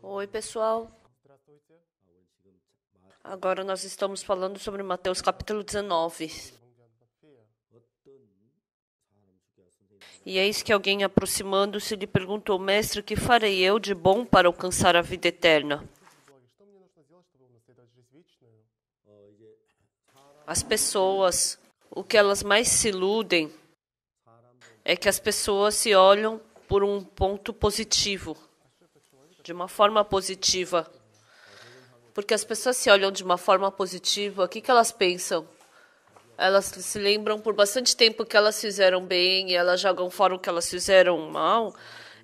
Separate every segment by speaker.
Speaker 1: Oi, pessoal. Agora nós estamos falando sobre Mateus capítulo 19. E eis que alguém aproximando-se lhe perguntou: Mestre, que farei eu de bom para alcançar a vida eterna? As pessoas, o que elas mais se iludem é que as pessoas se olham por um ponto positivo, de uma forma positiva. Porque as pessoas se olham de uma forma positiva, o que elas pensam? Elas se lembram por bastante tempo que elas fizeram bem e elas jogam fora o que elas fizeram mal.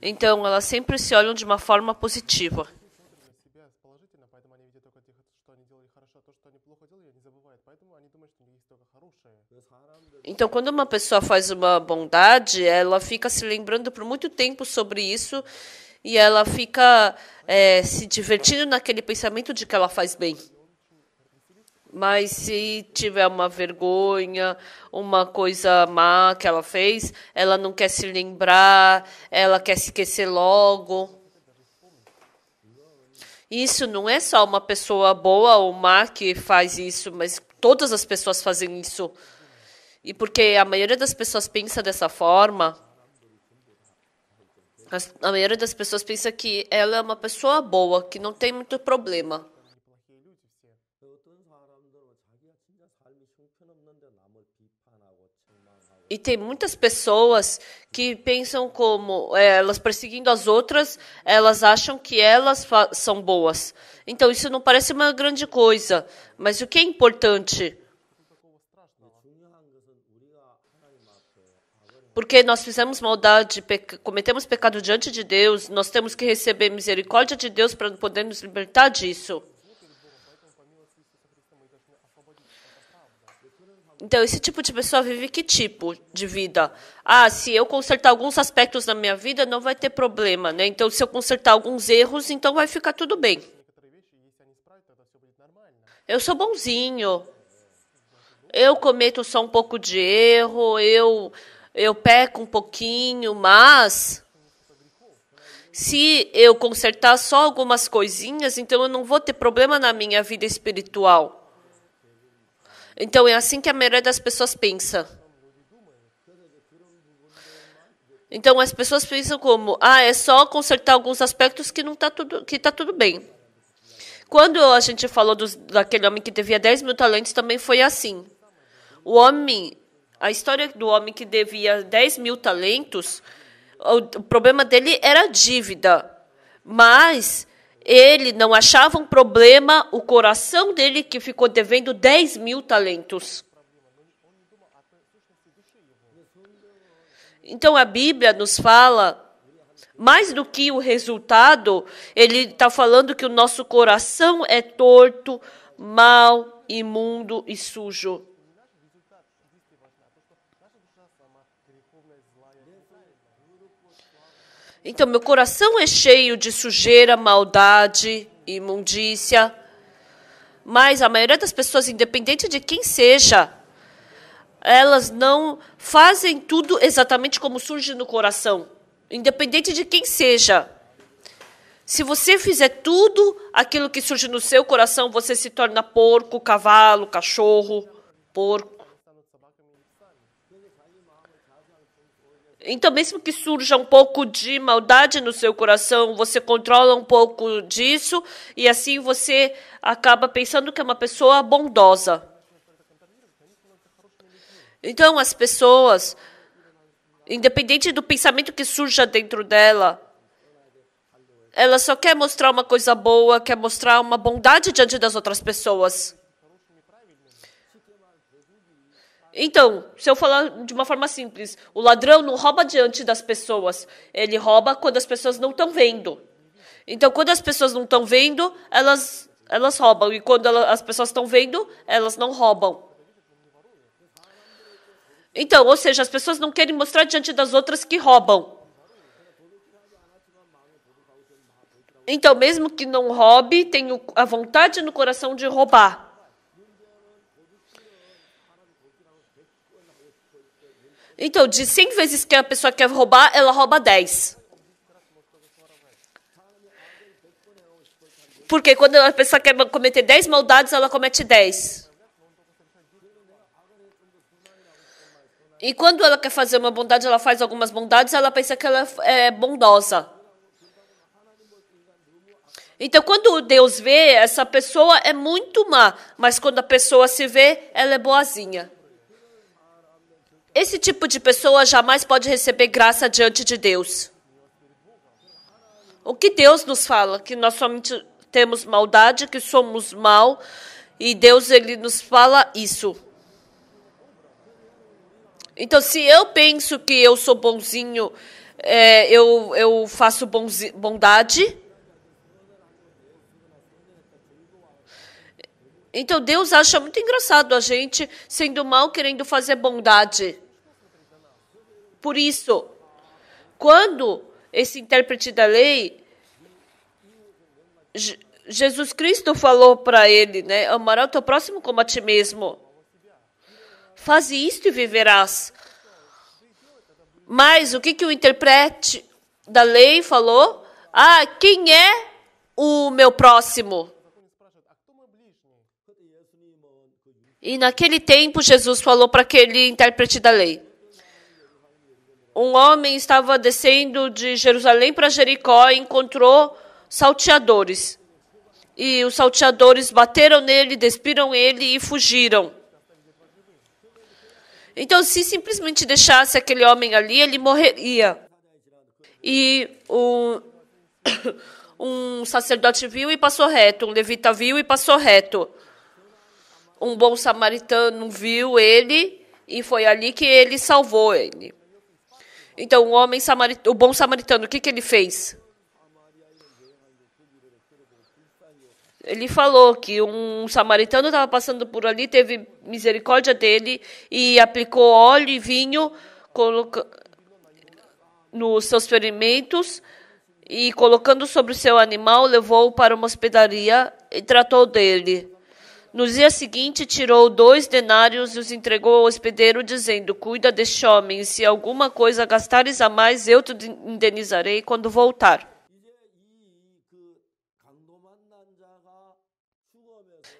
Speaker 1: Então, elas sempre se olham de uma forma positiva. Então, quando uma pessoa faz uma bondade, ela fica se lembrando por muito tempo sobre isso e ela fica se divertindo naquele pensamento de que ela faz bem. Mas se tiver uma vergonha, uma coisa má que ela fez, ela não quer se lembrar, ela quer se esquecer logo. Isso não é só uma pessoa boa ou má que faz isso, mas todas as pessoas fazem isso. E porque a maioria das pessoas pensa dessa forma, a maioria das pessoas pensa que ela é uma pessoa boa, que não tem muito problema. E tem muitas pessoas que pensam como elas perseguindo as outras, elas acham que elas são boas. Então isso não parece uma grande coisa, mas o que é importante? Porque nós fizemos maldade, cometemos pecado diante de Deus, nós temos que receber misericórdia de Deus para poder nos libertar disso. Então, esse tipo de pessoa vive que tipo de vida? Se eu consertar alguns aspectos na minha vida, não vai ter problema, né? Então, se eu consertar alguns erros, então vai ficar tudo bem. Eu sou bonzinho. Eu cometo só um pouco de erro, eu peco um pouquinho, mas se eu consertar só algumas coisinhas, então eu não vou ter problema na minha vida espiritual. Então é assim que a maioria das pessoas pensa. Então as pessoas pensam como, é só consertar alguns aspectos que tá tudo bem. Quando a gente falou daquele homem que devia 10 mil talentos, também foi assim. A história do homem que devia 10 mil talentos, o problema dele era a dívida. Mas ele não achava um problema o coração dele que ficou devendo 10 mil talentos. Então a Bíblia nos fala, mais do que o resultado, ele está falando que o nosso coração é torto, mau, imundo e sujo. Então, meu coração é cheio de sujeira, maldade, imundícia. Mas a maioria das pessoas, independente de quem seja, elas não fazem tudo exatamente como surge no coração. Independente de quem seja. Se você fizer tudo aquilo que surge no seu coração, você se torna porco, cavalo, cachorro, porco. Então, mesmo que surja um pouco de maldade no seu coração, você controla um pouco disso e assim você acaba pensando que é uma pessoa bondosa. Então, as pessoas, independente do pensamento que surja dentro dela, ela só quer mostrar uma coisa boa, quer mostrar uma bondade diante das outras pessoas. Então, se eu falar de uma forma simples, o ladrão não rouba diante das pessoas. Ele rouba quando as pessoas não estão vendo. Então, quando as pessoas não estão vendo, elas roubam. E quando as pessoas estão vendo, elas não roubam. Então, ou seja, as pessoas não querem mostrar diante das outras que roubam. Então, mesmo que não roube, tem a vontade no coração de roubar. Então, de 100 vezes que a pessoa quer roubar, ela rouba 10. Porque quando a pessoa quer cometer 10 maldades, ela comete 10. E quando ela quer fazer uma bondade, ela faz algumas bondades, ela pensa que ela é bondosa. Então, quando Deus vê, essa pessoa é muito má, mas quando a pessoa se vê, ela é boazinha. Esse tipo de pessoa jamais pode receber graça diante de Deus. O que Deus nos fala? Que nós somente temos maldade, que somos mal, e Deus ele nos fala isso. Então, se eu penso que eu sou bonzinho, eu faço bondade. Então, Deus acha muito engraçado a gente sendo mal, querendo fazer bondade. Por isso, quando esse intérprete da lei, Jesus Cristo falou para ele, né? Amarás o teu próximo como a ti mesmo. Faze isto e viverás. Mas o que o intérprete da lei falou? Ah, quem é o meu próximo? E naquele tempo, Jesus falou para aquele intérprete da lei. Um homem estava descendo de Jerusalém para Jericó e encontrou salteadores. E os salteadores bateram nele, despiram ele e fugiram. Então, se simplesmente deixasse aquele homem ali, ele morreria. E um sacerdote viu e passou reto, um levita viu e passou reto. Um bom samaritano viu ele e foi ali que ele salvou ele. Então, o bom samaritano, o que ele fez? Ele falou que um samaritano estava passando por ali, teve misericórdia dele e aplicou óleo e vinho nos seus ferimentos e colocando sobre o seu animal, levou-o para uma hospedaria e tratou dele. No dia seguinte, tirou 2 denários e os entregou ao hospedeiro, dizendo: cuida deste homem, e se alguma coisa gastares a mais, eu te indenizarei quando voltar.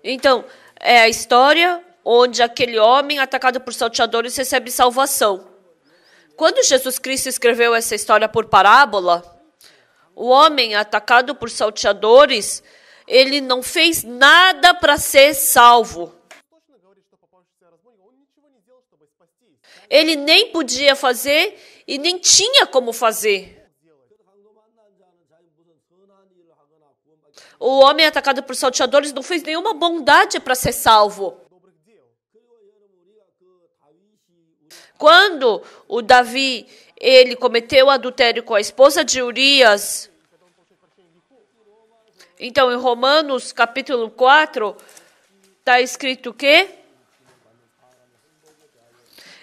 Speaker 1: Então, é a história onde aquele homem atacado por salteadores recebe salvação. Quando Jesus Cristo escreveu essa história por parábola, o homem atacado por salteadores, ele não fez nada para ser salvo. Ele nem podia fazer e nem tinha como fazer. O homem atacado por salteadores não fez nenhuma bondade para ser salvo. Quando o Davi, ele cometeu adultério com a esposa de Urias, então em Romanos capítulo 4, está escrito o quê?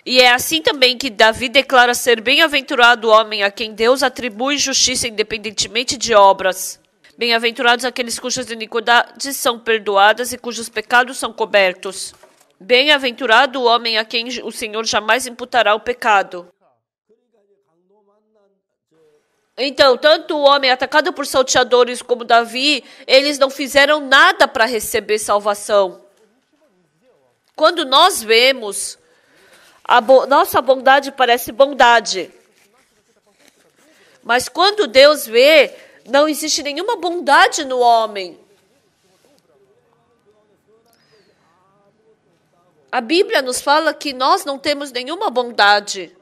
Speaker 1: E é assim também que Davi declara ser bem-aventurado o homem a quem Deus atribui justiça independentemente de obras. Bem-aventurados aqueles cujas iniquidades são perdoadas e cujos pecados são cobertos. Bem-aventurado o homem a quem o Senhor jamais imputará o pecado. Então, tanto o homem atacado por salteadores como Davi, eles não fizeram nada para receber salvação. Quando nós vemos, nossa bondade parece bondade. Mas quando Deus vê, não existe nenhuma bondade no homem. A Bíblia nos fala que nós não temos nenhuma bondade.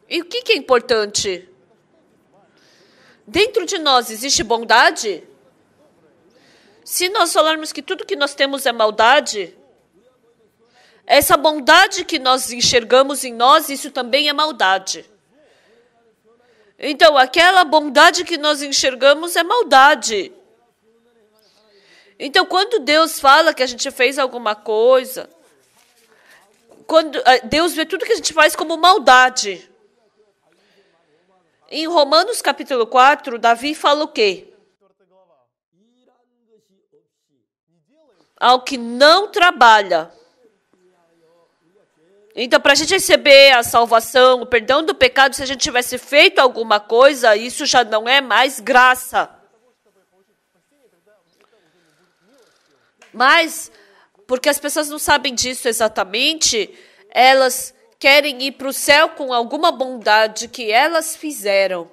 Speaker 1: E o que é importante? Dentro de nós existe bondade? Se nós falarmos que tudo que nós temos é maldade, essa bondade que nós enxergamos em nós, isso também é maldade. Então, aquela bondade que nós enxergamos é maldade. Então, quando Deus fala que a gente fez alguma coisa, quando Deus vê tudo que a gente faz como maldade. Em Romanos capítulo 4, Davi fala o quê? Ao que não trabalha. Então, para a gente receber a salvação, o perdão do pecado, se a gente tivesse feito alguma coisa, isso já não é mais graça. Mas, porque as pessoas não sabem disso exatamente, elas querem ir para o céu com alguma bondade que elas fizeram.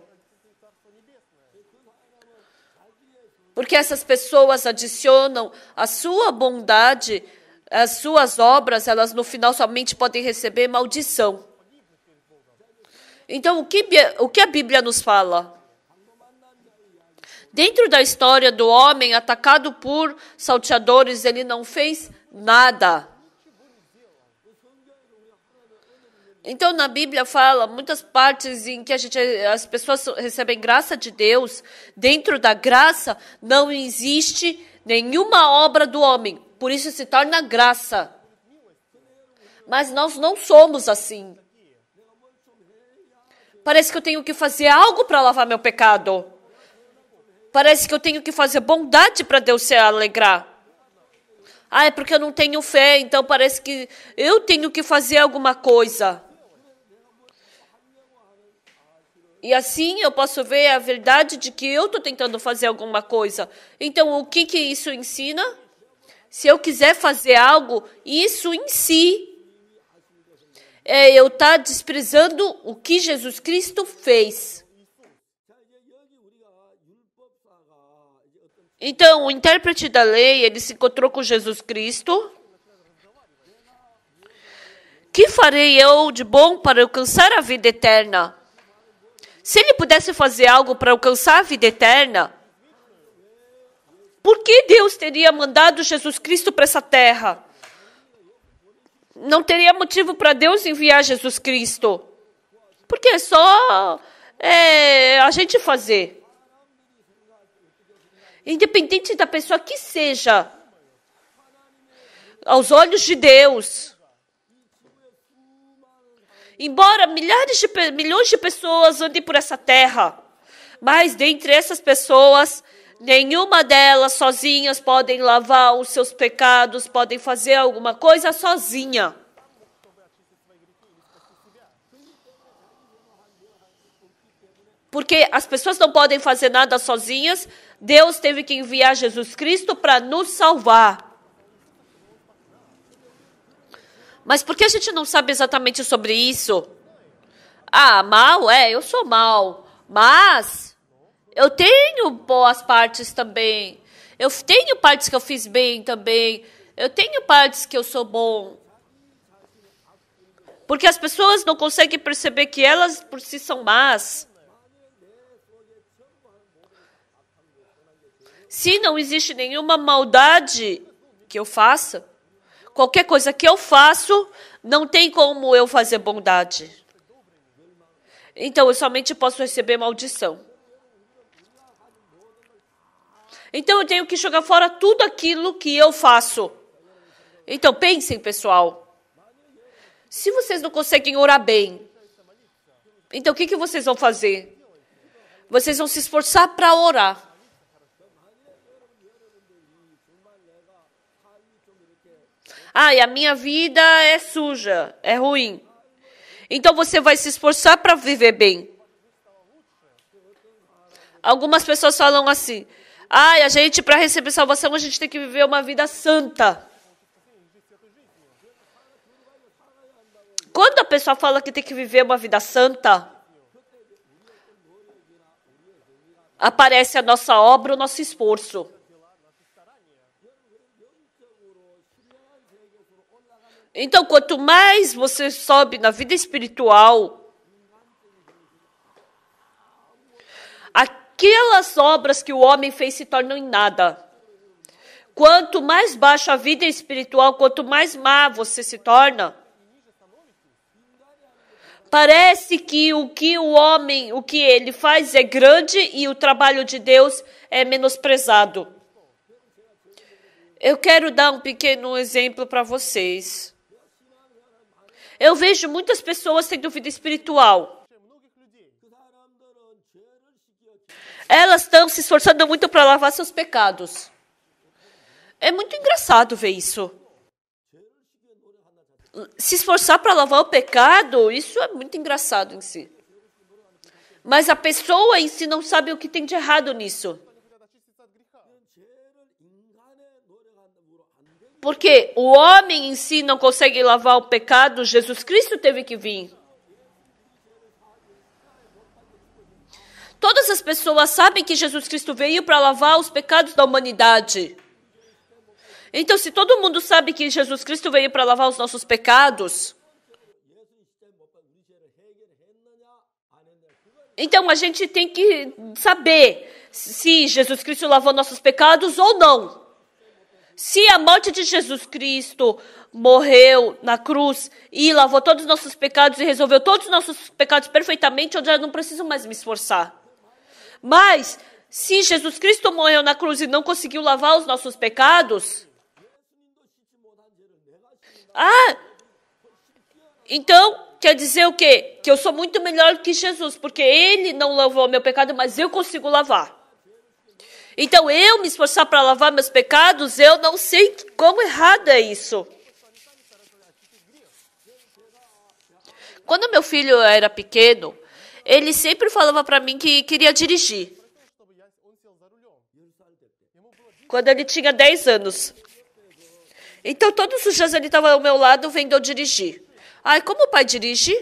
Speaker 1: Porque essas pessoas adicionam a sua bondade, as suas obras, elas no final somente podem receber maldição. Então, o que a Bíblia nos fala? Dentro da história do homem atacado por salteadores, ele não fez nada. Então, na Bíblia fala muitas partes em que as pessoas recebem graça de Deus. Dentro da graça não existe nenhuma obra do homem. Por isso se torna graça. Mas nós não somos assim. Parece que eu tenho que fazer algo para lavar meu pecado. Parece que eu tenho que fazer bondade para Deus se alegrar. Ah, é porque eu não tenho fé, então parece que eu tenho que fazer alguma coisa. E assim eu posso ver a verdade de que eu estou tentando fazer alguma coisa. Então, o que isso ensina? Se eu quiser fazer algo, isso em si é eu estar desprezando o que Jesus Cristo fez. Então, o intérprete da lei, ele se encontrou com Jesus Cristo. Que farei eu de bom para alcançar a vida eterna? Se ele pudesse fazer algo para alcançar a vida eterna, por que Deus teria mandado Jesus Cristo para essa terra? Não teria motivo para Deus enviar Jesus Cristo. Porque é só a gente fazer. Independente da pessoa que seja, aos olhos de Deus. Embora milhões de pessoas andem por essa terra, mas dentre essas pessoas, nenhuma delas sozinhas podem lavar os seus pecados, podem fazer alguma coisa sozinha. Porque as pessoas não podem fazer nada sozinhas, Deus teve que enviar Jesus Cristo para nos salvar. Mas por que a gente não sabe exatamente sobre isso? Ah, mal? Eu sou mal. Mas eu tenho boas partes também. Eu tenho partes que eu fiz bem também. Eu tenho partes que eu sou bom. Porque as pessoas não conseguem perceber que elas por si são más. Se não existe nenhuma maldade que eu faça, qualquer coisa que eu faço, não tem como eu fazer bondade. Então, eu somente posso receber maldição. Então, eu tenho que jogar fora tudo aquilo que eu faço. Então, pensem, pessoal. Se vocês não conseguem orar bem, então o que vocês vão fazer? Vocês vão se esforçar para orar. Ah, e a minha vida é suja, é ruim. Então você vai se esforçar para viver bem. Algumas pessoas falam assim: ah, a gente, para receber salvação, a gente tem que viver uma vida santa. Quando a pessoa fala que tem que viver uma vida santa, aparece a nossa obra, o nosso esforço. Então, quanto mais você sobe na vida espiritual, aquelas obras que o homem fez se tornam em nada. Quanto mais baixa a vida espiritual, quanto mais má você se torna, parece que o que ele faz é grande e o trabalho de Deus é menosprezado. Eu quero dar um pequeno exemplo para vocês. Eu vejo muitas pessoas tendo vida espiritual. Elas estão se esforçando muito para lavar seus pecados. É muito engraçado ver isso. Se esforçar para lavar o pecado, isso é muito engraçado em si. Mas a pessoa em si não sabe o que tem de errado nisso. Porque o homem em si não consegue lavar o pecado, Jesus Cristo teve que vir. Todas as pessoas sabem que Jesus Cristo veio para lavar os pecados da humanidade. Então, se todo mundo sabe que Jesus Cristo veio para lavar os nossos pecados, então a gente tem que saber se Jesus Cristo lavou nossos pecados ou não. Se a morte de Jesus Cristo morreu na cruz e lavou todos os nossos pecados e resolveu todos os nossos pecados perfeitamente, eu já não preciso mais me esforçar. Mas, se Jesus Cristo morreu na cruz e não conseguiu lavar os nossos pecados, então quer dizer o quê? Que eu sou muito melhor que Jesus, porque ele não lavou meu pecado, mas eu consigo lavar. Então, eu me esforçar para lavar meus pecados, eu não sei como errado é isso. Quando meu filho era pequeno, ele sempre falava para mim que queria dirigir. Quando ele tinha 10 anos. Então, todos os dias ele estava ao meu lado vendo eu dirigir. Como o pai dirige?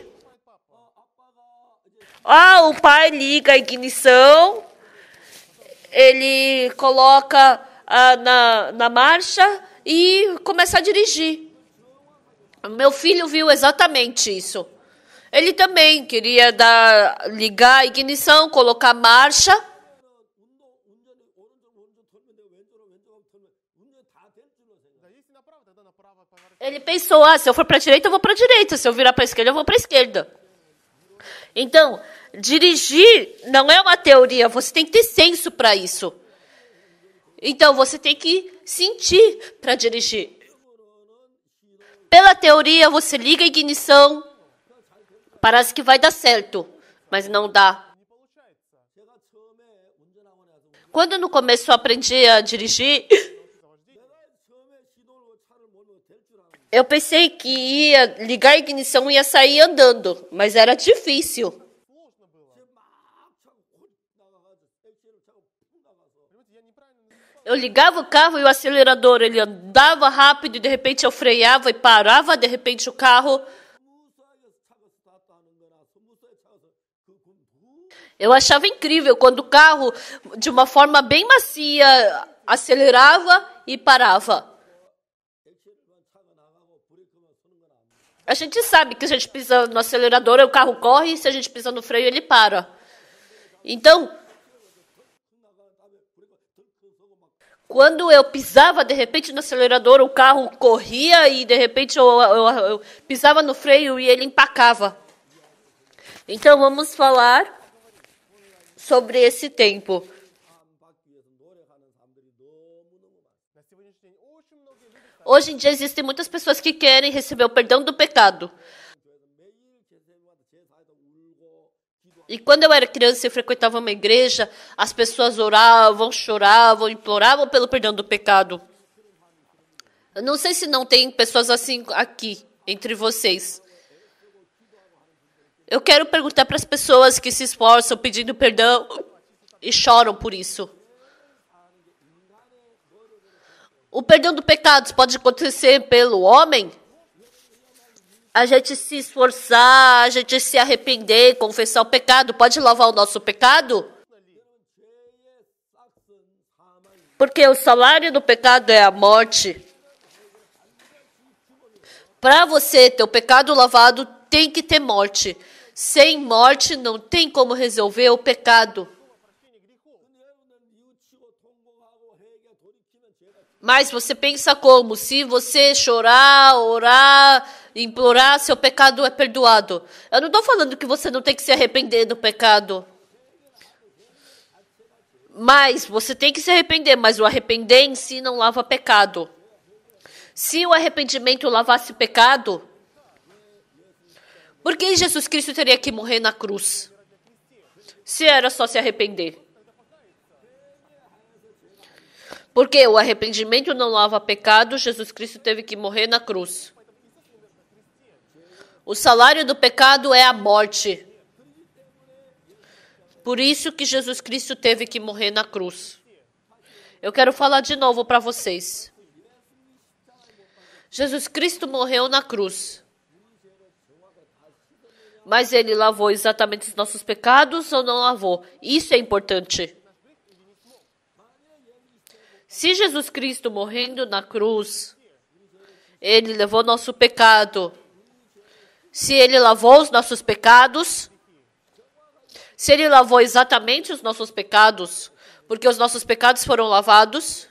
Speaker 1: O pai liga a ignição, ele coloca na marcha e começa a dirigir. Meu filho viu exatamente isso. Ele também queria ligar a ignição, colocar a marcha. Ele pensou, se eu for para a direita, eu vou para a direita. Se eu virar para a esquerda, eu vou para a esquerda. Então, dirigir não é uma teoria, você tem que ter senso para isso. Então, você tem que sentir para dirigir. Pela teoria, você liga a ignição, parece que vai dar certo, mas não dá. Quando no começo eu aprendi a dirigir, eu pensei que ia ligar a ignição e ia sair andando, mas era difícil. Eu ligava o carro e o acelerador, ele andava rápido e de repente eu freava e parava, de repente o carro... Eu achava incrível quando o carro, de uma forma bem macia, acelerava e parava. A gente sabe que se a gente pisa no acelerador, o carro corre, e se a gente pisa no freio, ele para. Então, quando eu pisava, de repente, no acelerador, o carro corria e, de repente, eu pisava no freio e ele empacava. Então, vamos falar sobre esse tempo. Hoje em dia existem muitas pessoas que querem receber o perdão do pecado. E quando eu era criança e frequentava uma igreja, as pessoas oravam, choravam, imploravam pelo perdão do pecado. Eu não sei se não tem pessoas assim aqui, entre vocês. Eu quero perguntar para as pessoas que se esforçam pedindo perdão e choram por isso. O perdão do pecado pode acontecer pelo homem? A gente se esforçar, a gente se arrepender, confessar o pecado, pode lavar o nosso pecado? Porque o salário do pecado é a morte. Para você ter o pecado lavado, tem que ter morte. Sem morte, não tem como resolver o pecado. Mas você pensa como? Se você chorar, orar, implorar, seu pecado é perdoado. Eu não estou falando que você não tem que se arrepender do pecado. Mas você tem que se arrepender, mas o arrepender em si não lava pecado. Se o arrependimento lavasse pecado, por que Jesus Cristo teria que morrer na cruz? Se era só se arrepender. Porque o arrependimento não lava pecado, Jesus Cristo teve que morrer na cruz. O salário do pecado é a morte. Por isso que Jesus Cristo teve que morrer na cruz. Eu quero falar de novo para vocês. Jesus Cristo morreu na cruz. Mas ele lavou exatamente os nossos pecados ou não lavou? Isso é importante. Se Jesus Cristo morrendo na cruz, ele levou nosso pecado. Se ele lavou os nossos pecados, se ele lavou exatamente os nossos pecados, porque os nossos pecados foram lavados,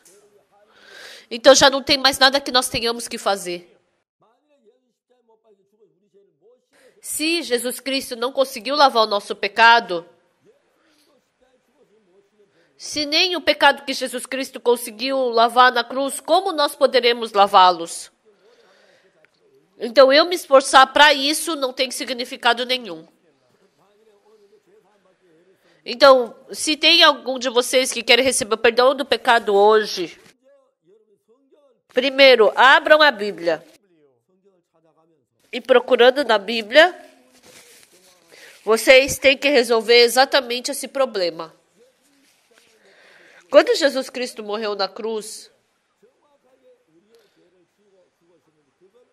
Speaker 1: então já não tem mais nada que nós tenhamos que fazer. Se Jesus Cristo não conseguiu lavar o nosso pecado, se nem o pecado que Jesus Cristo conseguiu lavar na cruz, como nós poderemos lavá-los? Então, eu me esforçar para isso não tem significado nenhum. Então, se tem algum de vocês que quer receber o perdão do pecado hoje, primeiro, abram a Bíblia. E procurando na Bíblia, vocês têm que resolver exatamente esse problema. Quando Jesus Cristo morreu na cruz,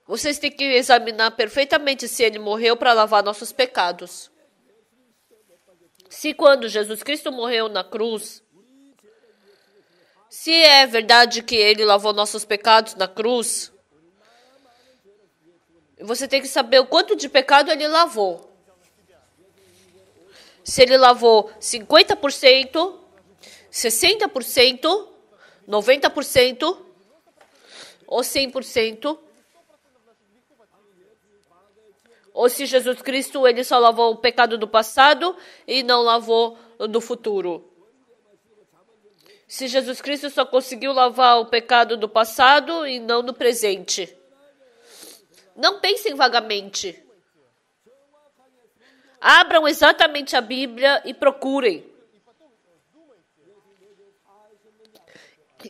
Speaker 1: vocês têm que examinar perfeitamente se ele morreu para lavar nossos pecados. Se quando Jesus Cristo morreu na cruz, se é verdade que ele lavou nossos pecados na cruz, você tem que saber o quanto de pecado ele lavou. Se ele lavou 50%, 60%, 90% ou 100%, ou se Jesus Cristo ele só lavou o pecado do passado e não lavou do futuro. Se Jesus Cristo só conseguiu lavar o pecado do passado e não do presente. Não pensem vagamente. Abram exatamente a Bíblia e procurem.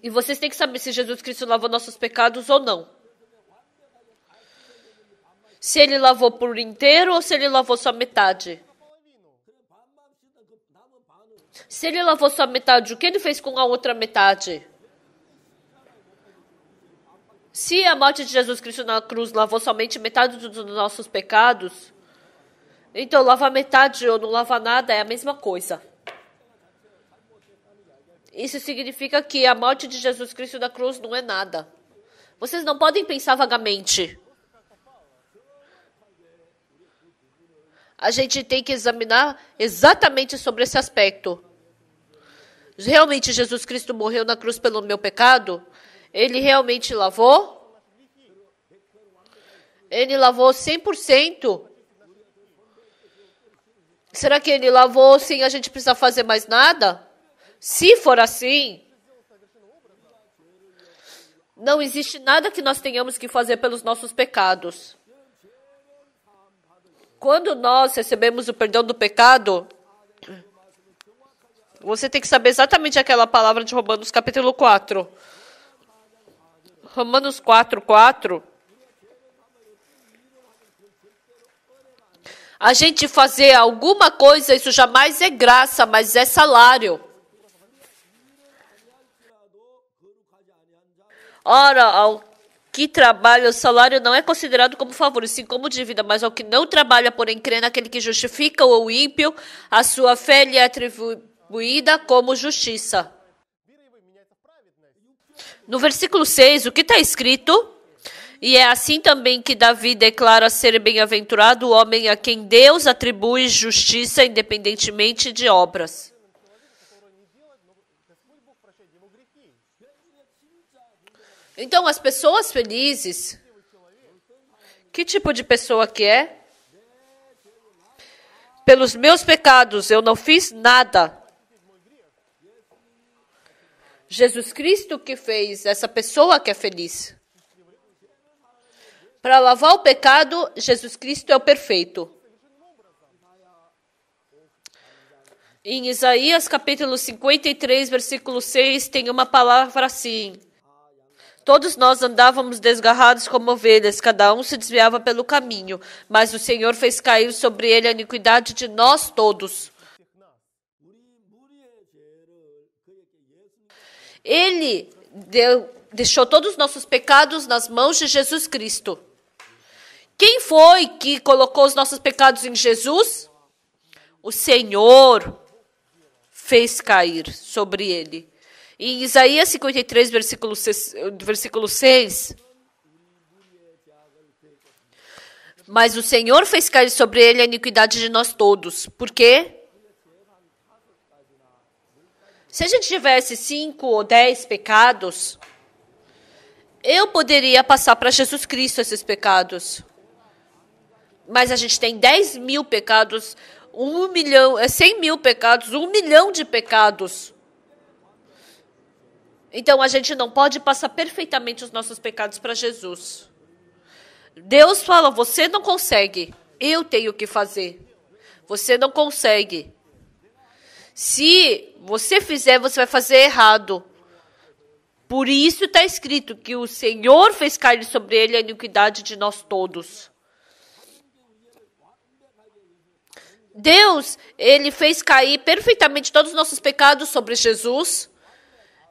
Speaker 1: E vocês têm que saber se Jesus Cristo lavou nossos pecados ou não. Se ele lavou por inteiro ou se ele lavou só metade. Se ele lavou só metade, o que ele fez com a outra metade? Se a morte de Jesus Cristo na cruz lavou somente metade dos nossos pecados, então lavar metade ou não lavar nada é a mesma coisa. Isso significa que a morte de Jesus Cristo na cruz não é nada. Vocês não podem pensar vagamente. A gente tem que examinar exatamente sobre esse aspecto. Realmente Jesus Cristo morreu na cruz pelo meu pecado? Ele realmente lavou? Ele lavou 100%? Será que ele lavou sem a gente precisar fazer mais nada? Se for assim, não existe nada que nós tenhamos que fazer pelos nossos pecados. Quando nós recebemos o perdão do pecado, você tem que saber exatamente aquela palavra de Romanos capítulo 4. Romanos 4:4. A gente fazer alguma coisa, isso jamais é graça, mas é salário. Ora, ao que trabalha, o salário não é considerado como favor, e sim como dívida, mas ao que não trabalha, porém crê naquele que justifica o ímpio, a sua fé lhe é atribuída como justiça. No versículo 6, o que está escrito? E é assim também que Davi declara ser bem-aventurado o homem a quem Deus atribui justiça independentemente de obras. Então, as pessoas felizes, que tipo de pessoa que é? Pelos meus pecados eu não fiz nada. Jesus Cristo que fez essa pessoa que é feliz. Para lavar o pecado, Jesus Cristo é o perfeito. Em Isaías capítulo 53, versículo 6, tem uma palavra assim. Todos nós andávamos desgarrados como ovelhas, cada um se desviava pelo caminho, mas o Senhor fez cair sobre ele a iniquidade de nós todos. Ele deixou todos os nossos pecados nas mãos de Jesus Cristo. Quem foi que colocou os nossos pecados em Jesus? O Senhor fez cair sobre ele. Em Isaías 53, versículo 6, mas o Senhor fez cair sobre ele a iniquidade de nós todos. Por quê? Se a gente tivesse 5 ou 10 pecados, eu poderia passar para Jesus Cristo esses pecados. Mas a gente tem 10 mil pecados, 1 milhão, 100 mil pecados, 1 milhão de pecados. Então a gente não pode passar perfeitamente os nossos pecados para Jesus. Deus fala, você não consegue, eu tenho que fazer. Você não consegue. Se você fizer, você vai fazer errado. Por isso está escrito que o Senhor fez cair sobre ele a iniquidade de nós todos. Deus, ele fez cair perfeitamente todos os nossos pecados sobre Jesus.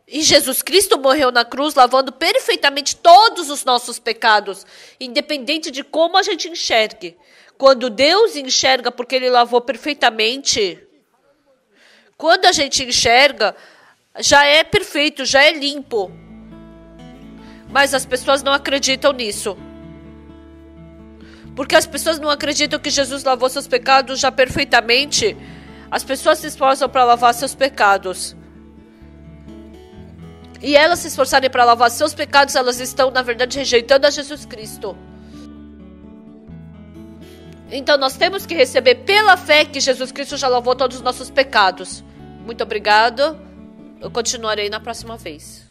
Speaker 1: E Jesus Cristo morreu na cruz, lavando perfeitamente todos os nossos pecados, independente de como a gente enxergue. Quando Deus enxerga, porque ele lavou perfeitamente, quando a gente enxerga, já é perfeito, já é limpo. Mas as pessoas não acreditam nisso. Porque as pessoas não acreditam que Jesus lavou seus pecados já perfeitamente. As pessoas se esforçam para lavar seus pecados. E elas se esforçarem para lavar seus pecados, elas estão, na verdade, rejeitando a Jesus Cristo. Então, nós temos que receber pela fé que Jesus Cristo já lavou todos os nossos pecados. Muito obrigado. Eu continuarei na próxima vez.